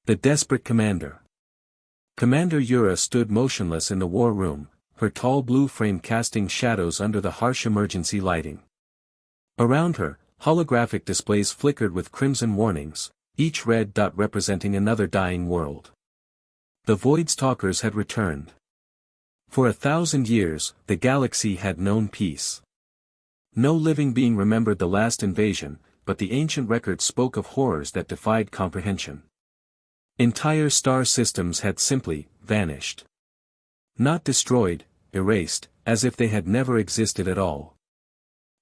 The desperate commander. Commander Yura stood motionless in the war room, her tall blue frame casting shadows under the harsh emergency lighting. Around her, holographic displays flickered with crimson warnings, each red dot representing another dying world. The Voidstalkers had returned. For 1,000 years, the galaxy had known peace. No living being remembered the last invasion, but the ancient records spoke of horrors that defied comprehension. Entire star systems had simply vanished. Not destroyed, erased, as if they had never existed at all.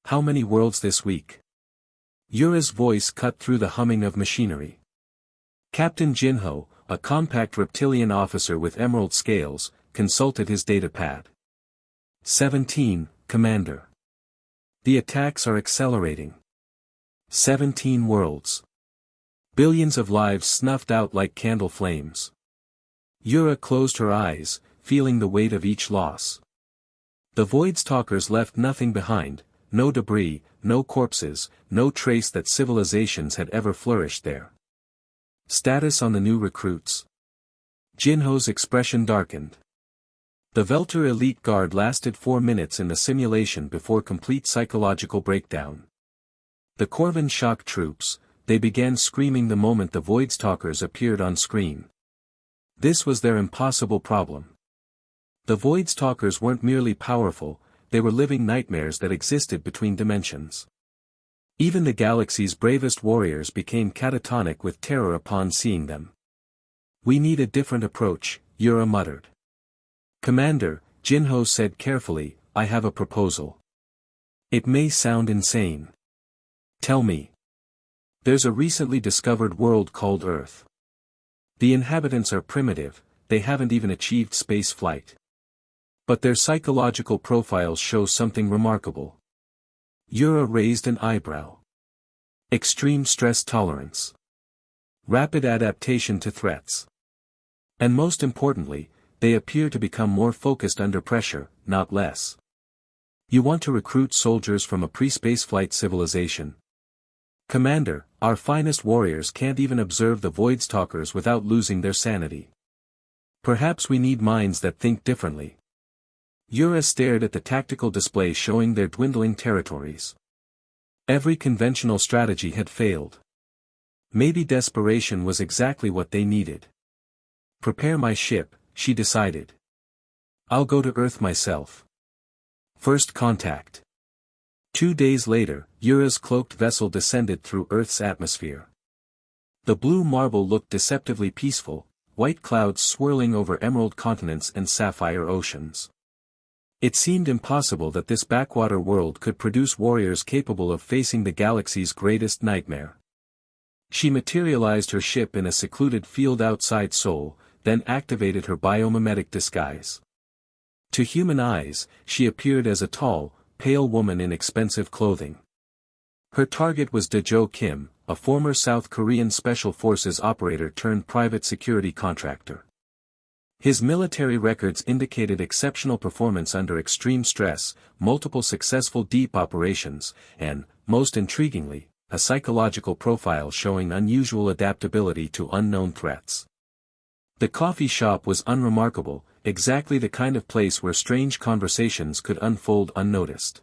How many worlds this week? Yura's voice cut through the humming of machinery. Captain Sunho, a compact reptilian officer with emerald scales, consulted his datapad. 17, Commander. The attacks are accelerating. 17 worlds. Billions of lives snuffed out like candle flames. Yura closed her eyes, feeling the weight of each loss. The Voidstalkers left nothing behind, no debris, no corpses, no trace that civilizations had ever flourished there. Status on the new recruits. Sunho's expression darkened. The Velter elite guard lasted 4 minutes in the simulation before complete psychological breakdown. The Corvin shock troops, they began screaming the moment the Voidstalkers appeared on screen. This was their impossible problem. The Voidstalkers weren't merely powerful, they were living nightmares that existed between dimensions. Even the galaxy's bravest warriors became catatonic with terror upon seeing them. We need a different approach, Yura muttered. Commander, Sunho said carefully, I have a proposal. It may sound insane. Tell me. There's a recently discovered world called Earth. The inhabitants are primitive, they haven't even achieved space flight. But their psychological profiles show something remarkable. Yura raised an eyebrow. Extreme stress tolerance. Rapid adaptation to threats. And most importantly, they appear to become more focused under pressure, not less. You want to recruit soldiers from a pre-spaceflight civilization? Commander, our finest warriors can't even observe the Voidstalkers without losing their sanity. Perhaps we need minds that think differently. Yura stared at the tactical display showing their dwindling territories. Every conventional strategy had failed. Maybe desperation was exactly what they needed. Prepare my ship, she decided. I'll go to Earth myself. First contact. 2 days later, Yura's cloaked vessel descended through Earth's atmosphere. The blue marble looked deceptively peaceful, white clouds swirling over emerald continents and sapphire oceans. It seemed impossible that this backwater world could produce warriors capable of facing the galaxy's greatest nightmare. She materialized her ship in a secluded field outside Seoul, then activated her biomimetic disguise. To human eyes, she appeared as a tall, pale woman in expensive clothing. Her target was Dejo Kim, a former South Korean Special Forces operator turned private security contractor. His military records indicated exceptional performance under extreme stress, multiple successful deep operations, and, most intriguingly, a psychological profile showing unusual adaptability to unknown threats. The coffee shop was unremarkable, exactly the kind of place where strange conversations could unfold unnoticed.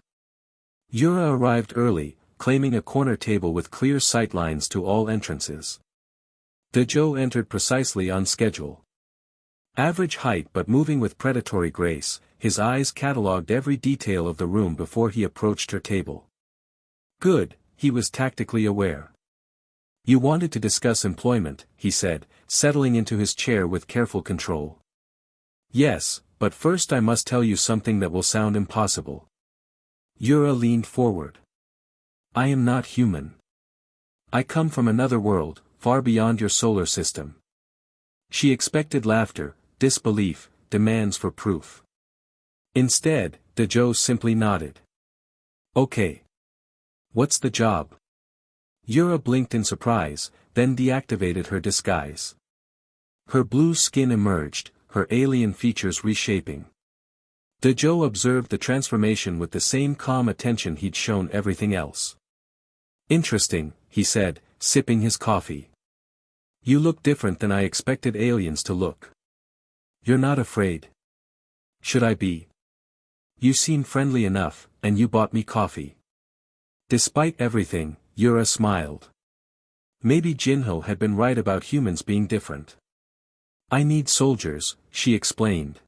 Yura arrived early, claiming a corner table with clear sightlines to all entrances. Dejo entered precisely on schedule. Average height but moving with predatory grace, his eyes catalogued every detail of the room before he approached her table. Good, he was tactically aware. You wanted to discuss employment, he said, settling into his chair with careful control. Yes, but first I must tell you something that will sound impossible. Yura leaned forward. I am not human. I come from another world, far beyond your solar system. She expected laughter, disbelief, demands for proof. Instead, Dejo simply nodded. Okay. What's the job? Yura blinked in surprise, then deactivated her disguise. Her blue skin emerged, her alien features reshaping. Dejo observed the transformation with the same calm attention he'd shown everything else. Interesting, he said, sipping his coffee. You look different than I expected aliens to look. You're not afraid. Should I be? You seem friendly enough, and you bought me coffee. Despite everything, Yura smiled. Maybe Jinho had been right about humans being different. I need soldiers, she explained.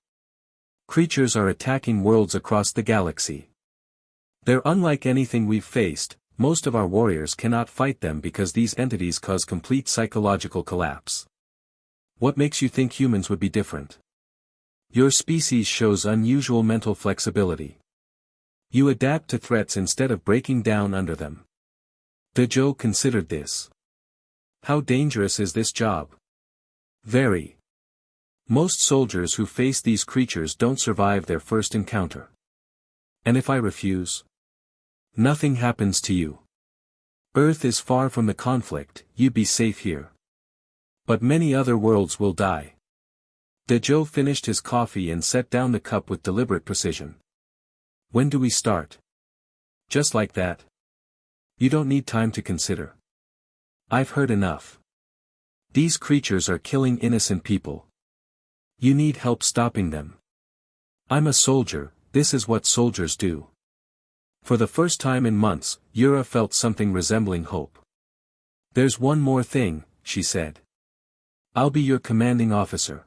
Creatures are attacking worlds across the galaxy. They're unlike anything we've faced. Most of our warriors cannot fight them because these entities cause complete psychological collapse. What makes you think humans would be different? Your species shows unusual mental flexibility. You adapt to threats instead of breaking down under them. Dejo considered this. How dangerous is this job? Very. Most soldiers who face these creatures don't survive their first encounter. And if I refuse? Nothing happens to you. Earth is far from the conflict, you'd be safe here. But many other worlds will die. Dejo finished his coffee and set down the cup with deliberate precision. When do we start? Just like that. You don't need time to consider. I've heard enough. These creatures are killing innocent people. You need help stopping them. I'm a soldier, this is what soldiers do. For the first time in months, Yura felt something resembling hope. There's one more thing, she said. I'll be your commanding officer.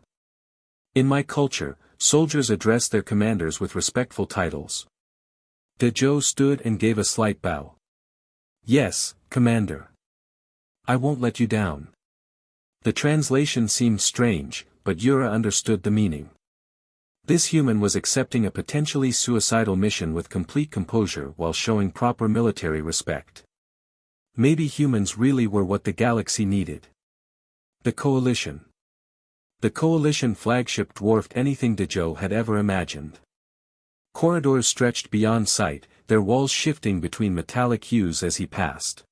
In my culture, soldiers address their commanders with respectful titles. Dejo stood and gave a slight bow. Yes, Commander. I won't let you down. The translation seemed strange, but Yura understood the meaning. This human was accepting a potentially suicidal mission with complete composure while showing proper military respect. Maybe humans really were what the galaxy needed. The Coalition. The Coalition flagship dwarfed anything Dejo had ever imagined. Corridors stretched beyond sight, their walls shifting between metallic hues as he passed.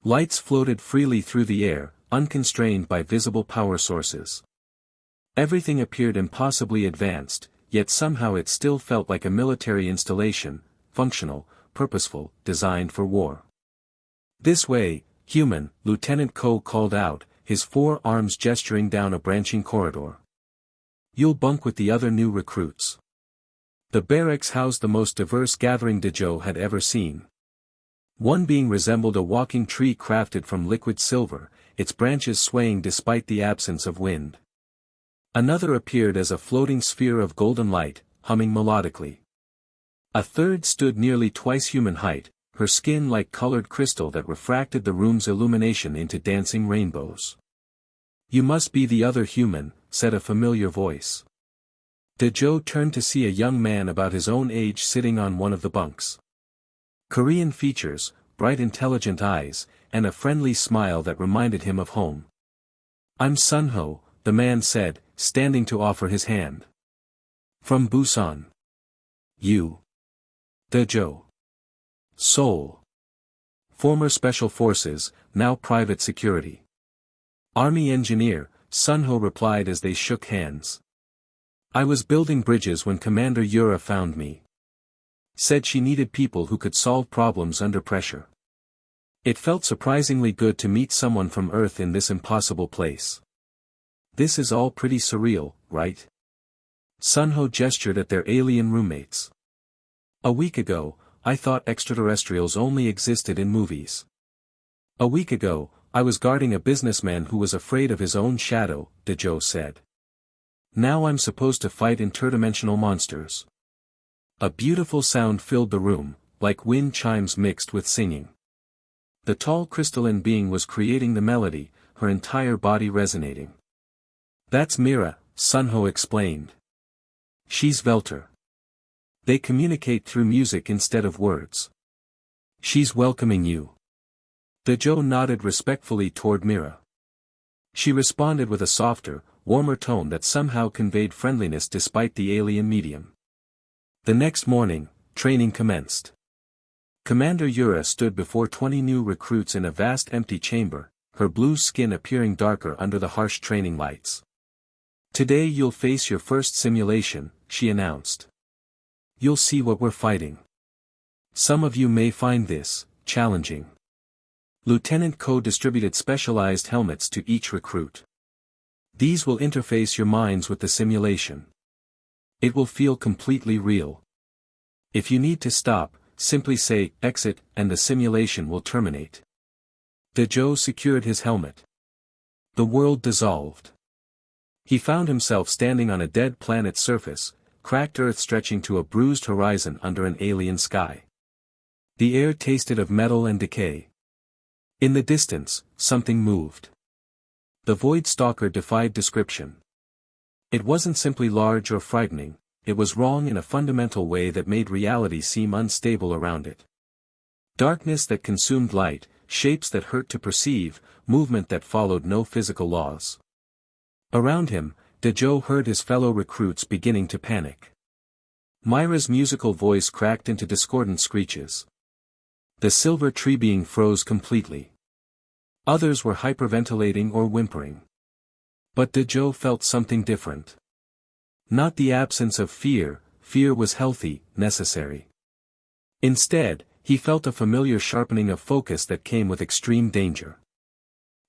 Lights floated freely through the air, unconstrained by visible power sources. Everything appeared impossibly advanced, yet somehow it still felt like a military installation, functional, purposeful, designed for war. This way, human, Lieutenant Ko called out, his 4 arms gesturing down a branching corridor. You'll bunk with the other new recruits. The barracks housed the most diverse gathering Dejo had ever seen. One being resembled a walking tree crafted from liquid silver, its branches swaying despite the absence of wind. Another appeared as a floating sphere of golden light, humming melodically. A third stood nearly twice human height, her skin like colored crystal that refracted the room's illumination into dancing rainbows. You must be the other human, said a familiar voice. Dejo turned to see a young man about his own age sitting on one of the bunks. Korean features, bright intelligent eyes, and a friendly smile that reminded him of home. I'm Sunho, the man said, standing to offer his hand. From Busan. You. Dejo. Seoul. Former Special Forces, now Private Security. Army Engineer, Sunho replied as they shook hands. I was building bridges when Commander Yura found me. Said she needed people who could solve problems under pressure. It felt surprisingly good to meet someone from Earth in this impossible place. This is all pretty surreal, right? Sunho gestured at their alien roommates. A week ago, I thought extraterrestrials only existed in movies. A week ago, I was guarding a businessman who was afraid of his own shadow, Dejo said. Now I'm supposed to fight interdimensional monsters. A beautiful sound filled the room, like wind chimes mixed with singing. The tall crystalline being was creating the melody, her entire body resonating. That's Mira, Sunho explained. She's Velter. They communicate through music instead of words. She's welcoming you. Dejo nodded respectfully toward Mira. She responded with a softer, warmer tone that somehow conveyed friendliness despite the alien medium. The next morning, training commenced. Commander Yura stood before 20 new recruits in a vast empty chamber, her blue skin appearing darker under the harsh training lights. Today you'll face your first simulation, she announced. You'll see what we're fighting. Some of you may find this challenging. Lieutenant Ko distributed specialized helmets to each recruit. These will interface your minds with the simulation. It will feel completely real. If you need to stop, simply say, "Exit," and the simulation will terminate. Dejo secured his helmet. The world dissolved. He found himself standing on a dead planet's surface, cracked earth stretching to a bruised horizon under an alien sky. The air tasted of metal and decay. In the distance, something moved. The Voidstalker defied description. It wasn't simply large or frightening, it was wrong in a fundamental way that made reality seem unstable around it. Darkness that consumed light, shapes that hurt to perceive, movement that followed no physical laws. Around him, Dejo heard his fellow recruits beginning to panic. Myra's musical voice cracked into discordant screeches. The silver tree being froze completely. Others were hyperventilating or whimpering. But Dejo felt something different. Not the absence of fear, fear was healthy, necessary. Instead, he felt a familiar sharpening of focus that came with extreme danger.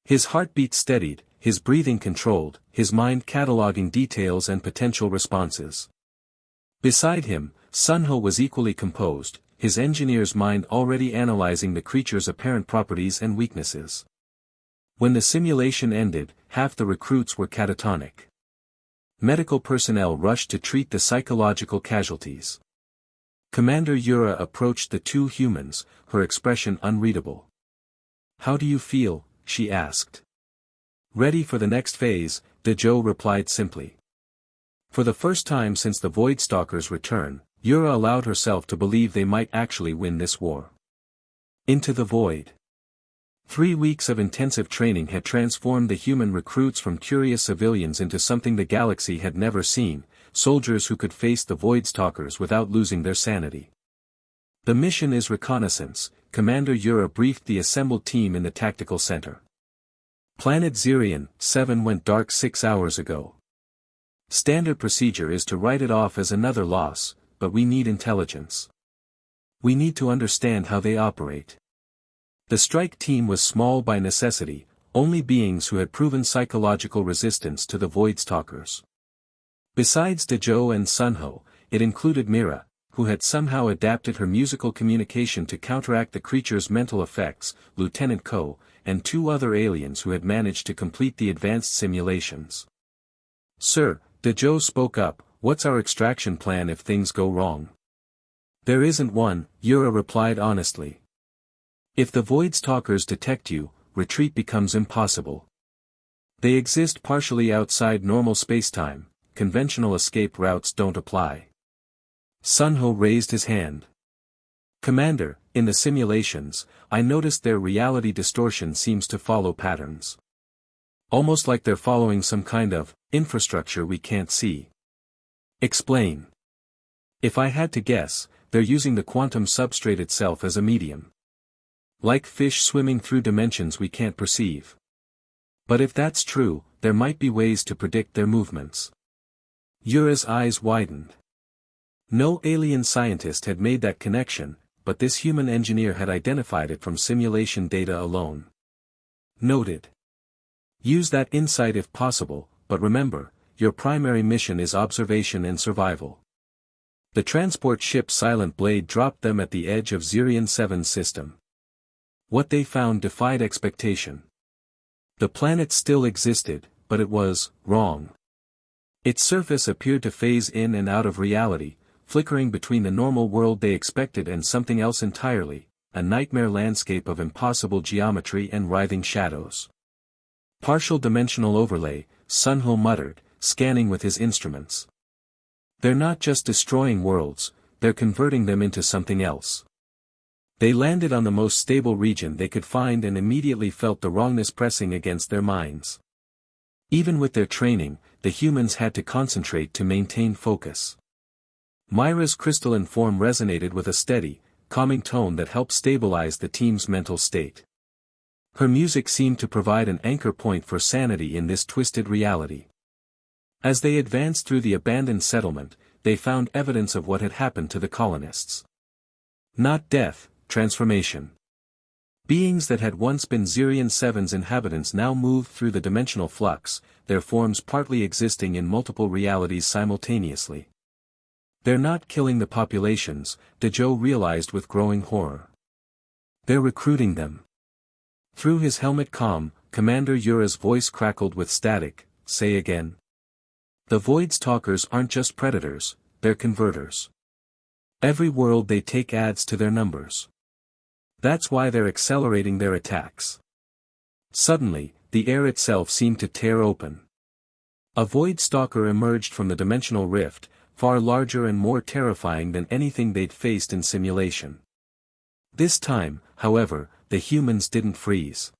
His heartbeat steadied, his breathing controlled, his mind cataloging details and potential responses. Beside him, Sunho was equally composed, his engineer's mind already analyzing the creature's apparent properties and weaknesses. When the simulation ended, half the recruits were catatonic. Medical personnel rushed to treat the psychological casualties. Commander Yura approached the two humans, her expression unreadable. "How do you feel?" she asked. "Ready for the next phase," Dejo replied simply. For the first time since the Voidstalkers' return, Yura allowed herself to believe they might actually win this war. Into the void. 3 weeks of intensive training had transformed the human recruits from curious civilians into something the galaxy had never seen, soldiers who could face the Voidstalkers without losing their sanity. "The mission is reconnaissance," Commander Yura briefed the assembled team in the tactical center. "Planet Zirian 7 went dark 6 hours ago. Standard procedure is to write it off as another loss, but we need intelligence. We need to understand how they operate." The strike team was small by necessity, only beings who had proven psychological resistance to the Voidstalkers. Besides Dejo and Sunho, it included Mira, who had somehow adapted her musical communication to counteract the creature's mental effects, Lieutenant Ko, and 2 other aliens who had managed to complete the advanced simulations. "Sir," Dejo spoke up, "what's our extraction plan if things go wrong?" "There isn't one," Yura replied honestly. "If the Voidstalkers detect you, retreat becomes impossible. They exist partially outside normal spacetime, conventional escape routes don't apply." Sunho raised his hand. "Commander, in the simulations, I noticed their reality distortion seems to follow patterns. Almost like they're following some kind of infrastructure we can't see." "Explain." "If I had to guess, they're using the quantum substrate itself as a medium. Like fish swimming through dimensions we can't perceive. But if that's true, there might be ways to predict their movements." Yura's eyes widened. No alien scientist had made that connection, but this human engineer had identified it from simulation data alone. Noted. "Use that insight if possible, but remember, your primary mission is observation and survival." The transport ship Silent Blade dropped them at the edge of Zirian 7's system. What they found defied expectation. The planet still existed, but it was wrong. Its surface appeared to phase in and out of reality, flickering between the normal world they expected and something else entirely, a nightmare landscape of impossible geometry and writhing shadows. "Partial dimensional overlay," Sunho muttered, scanning with his instruments. "They're not just destroying worlds, they're converting them into something else." They landed on the most stable region they could find and immediately felt the wrongness pressing against their minds. Even with their training, the humans had to concentrate to maintain focus. Myra's crystalline form resonated with a steady, calming tone that helped stabilize the team's mental state. Her music seemed to provide an anchor point for sanity in this twisted reality. As they advanced through the abandoned settlement, they found evidence of what had happened to the colonists. Not death, transformation. Beings that had once been Zirian 7's inhabitants now moved through the dimensional flux, their forms partly existing in multiple realities simultaneously. They're not killing the populations, Dejo realized with growing horror. They're recruiting them. Through his helmet comm, Commander Yura's voice crackled with static. Say again. The Voidstalkers aren't just predators, they're converters. Every world they take adds to their numbers. That's why they're accelerating their attacks. Suddenly, the air itself seemed to tear open. A Voidstalker emerged from the dimensional rift, far larger and more terrifying than anything they'd faced in simulation. This time, however, the humans didn't freeze.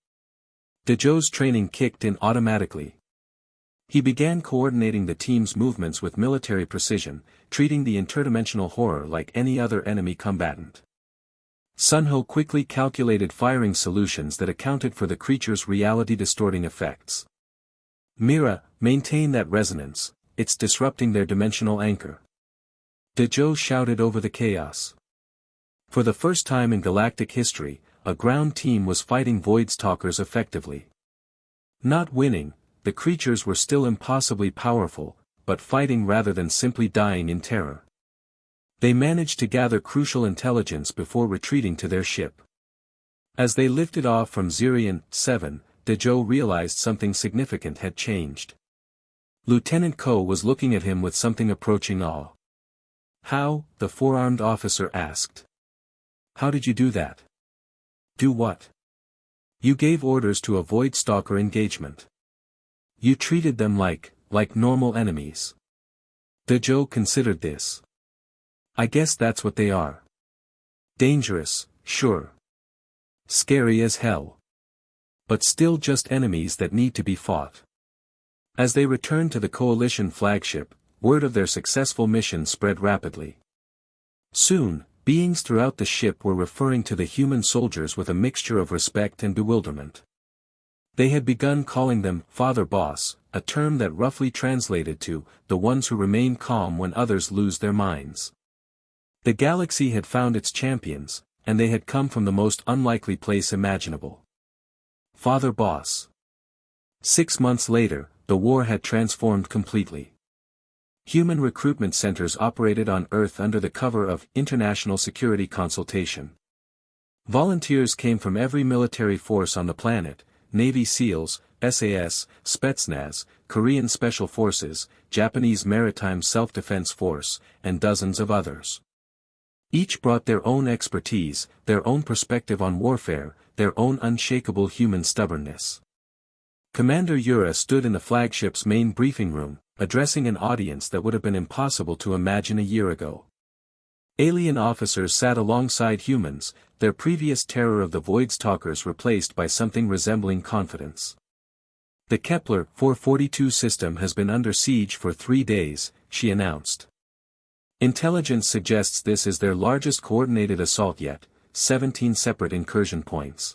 Dejo's training kicked in automatically. He began coordinating the team's movements with military precision, treating the interdimensional horror like any other enemy combatant. Sunho quickly calculated firing solutions that accounted for the creature's reality-distorting effects. Mira, maintain that resonance, it's disrupting their dimensional anchor. Dejo shouted over the chaos. For the first time in galactic history, a ground team was fighting Voidstalkers effectively. Not winning, the creatures were still impossibly powerful, but fighting rather than simply dying in terror. They managed to gather crucial intelligence before retreating to their ship. As they lifted off from Zirian 7, Dejo realized something significant had changed. Lieutenant Ko was looking at him with something approaching awe. How? The four-armed officer asked. How did you do that? Do what? You gave orders to a Voidstalker engagement. You treated them like normal enemies. Dejo considered this. I guess that's what they are. Dangerous, sure. Scary as hell. But still just enemies that need to be fought. As they returned to the Coalition flagship, word of their successful mission spread rapidly. Soon, beings throughout the ship were referring to the human soldiers with a mixture of respect and bewilderment. They had begun calling them Father Boss, a term that roughly translated to the ones who remain calm when others lose their minds. The galaxy had found its champions, and they had come from the most unlikely place imaginable. Father Boss. 6 months later, the war had transformed completely. Human recruitment centers operated on Earth under the cover of international security consultation. Volunteers came from every military force on the planet: Navy SEALs, SAS, Spetsnaz, Korean Special Forces, Japanese Maritime Self-Defense Force, and dozens of others. Each brought their own expertise, their own perspective on warfare, their own unshakable human stubbornness. Commander Yura stood in the flagship's main briefing room, addressing an audience that would have been impossible to imagine a year ago. Alien officers sat alongside humans, their previous terror of the Voidstalkers replaced by something resembling confidence. The Kepler 442 system has been under siege for 3 days, she announced. Intelligence suggests this is their largest coordinated assault yet, 17 separate incursion points.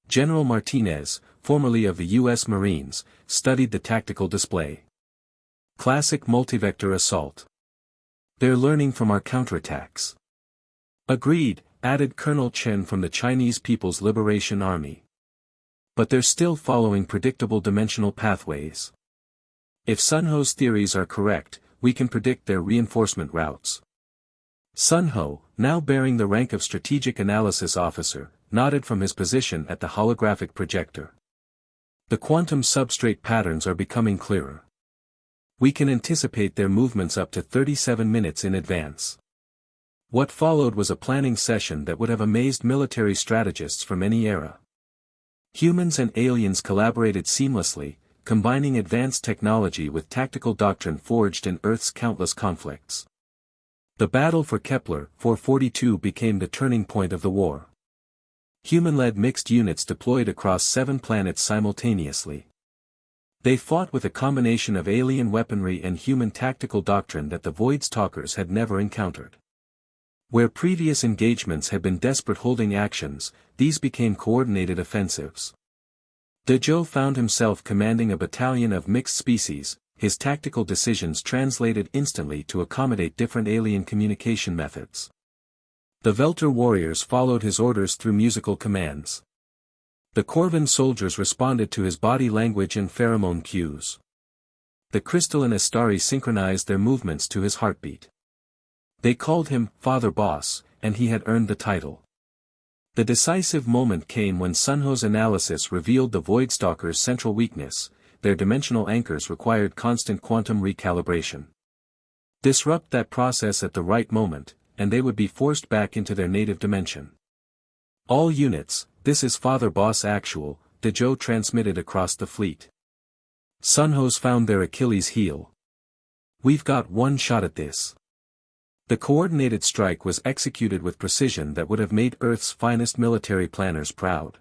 General Martinez, formerly of the U.S. Marines, studied the tactical display. Classic multivector assault. They're learning from our counterattacks. Agreed, added Colonel Chen from the Chinese People's Liberation Army. But they're still following predictable dimensional pathways. If Sunho's theories are correct, we can predict their reinforcement routes. Sunho, now bearing the rank of Strategic Analysis Officer, nodded from his position at the holographic projector. The quantum substrate patterns are becoming clearer. We can anticipate their movements up to 37 minutes in advance. What followed was a planning session that would have amazed military strategists from any era. Humans and aliens collaborated seamlessly, combining advanced technology with tactical doctrine forged in Earth's countless conflicts. The battle for Kepler 442 became the turning point of the war. Human-led mixed units deployed across 7 planets simultaneously. They fought with a combination of alien weaponry and human tactical doctrine that the Voidstalkers had never encountered. Where previous engagements had been desperate holding actions, these became coordinated offensives. Dejo found himself commanding a battalion of mixed species, his tactical decisions translated instantly to accommodate different alien communication methods. The Velter warriors followed his orders through musical commands. The Corvan soldiers responded to his body language and pheromone cues. The crystalline Astari synchronized their movements to his heartbeat. They called him Father Boss, and he had earned the title. The decisive moment came when Sunho's analysis revealed the Voidstalkers' central weakness: their dimensional anchors required constant quantum recalibration. Disrupt that process at the right moment, and they would be forced back into their native dimension. All units, this is Father Boss Actual, Dejo transmitted across the fleet. Sunho's found their Achilles heel. We've got one shot at this. The coordinated strike was executed with precision that would have made Earth's finest military planners proud.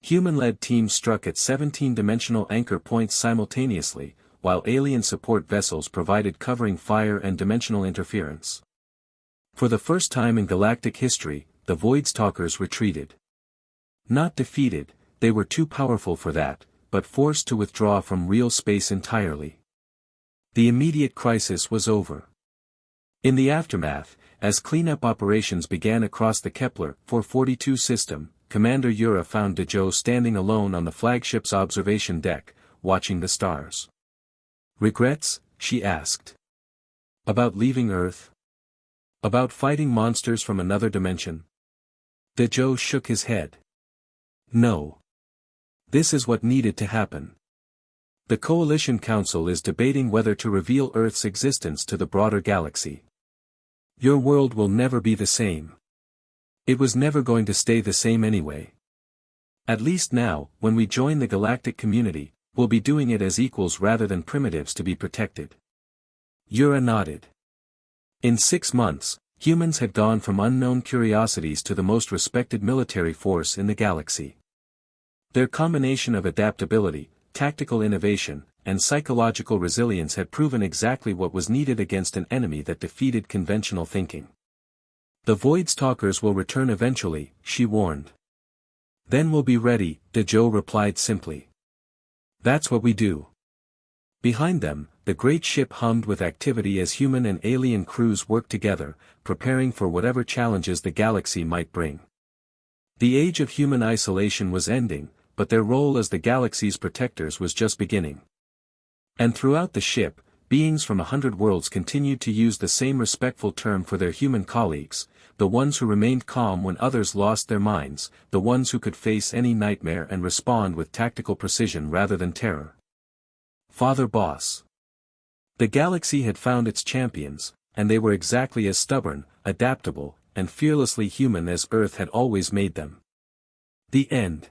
Human-led teams struck at 17-dimensional anchor points simultaneously, while alien support vessels provided covering fire and dimensional interference. For the first time in galactic history, the Voidstalkers retreated. Not defeated, they were too powerful for that, but forced to withdraw from real space entirely. The immediate crisis was over. In the aftermath, as cleanup operations began across the Kepler 442 system, Commander Yura found Dejo standing alone on the flagship's observation deck, watching the stars. "Regrets?" she asked. "About leaving Earth? About fighting monsters from another dimension?" Dejo shook his head. "No. This is what needed to happen. The Coalition Council is debating whether to reveal Earth's existence to the broader galaxy. Your world will never be the same. It was never going to stay the same anyway. At least now, when we join the galactic community, we'll be doing it as equals rather than primitives to be protected." Yura nodded. In 6 months, humans had gone from unknown curiosities to the most respected military force in the galaxy. Their combination of adaptability, tactical innovation, and psychological resilience had proven exactly what was needed against an enemy that defeated conventional thinking. "The Voidstalkers will return eventually," she warned. "Then we'll be ready," Dejo replied simply. "That's what we do." Behind them, the great ship hummed with activity as human and alien crews worked together, preparing for whatever challenges the galaxy might bring. The age of human isolation was ending, but their role as the galaxy's protectors was just beginning. And throughout the ship, beings from 100 worlds continued to use the same respectful term for their human colleagues: the ones who remained calm when others lost their minds, the ones who could face any nightmare and respond with tactical precision rather than terror. Father Boss. The galaxy had found its champions, and they were exactly as stubborn, adaptable, and fearlessly human as Earth had always made them. The end.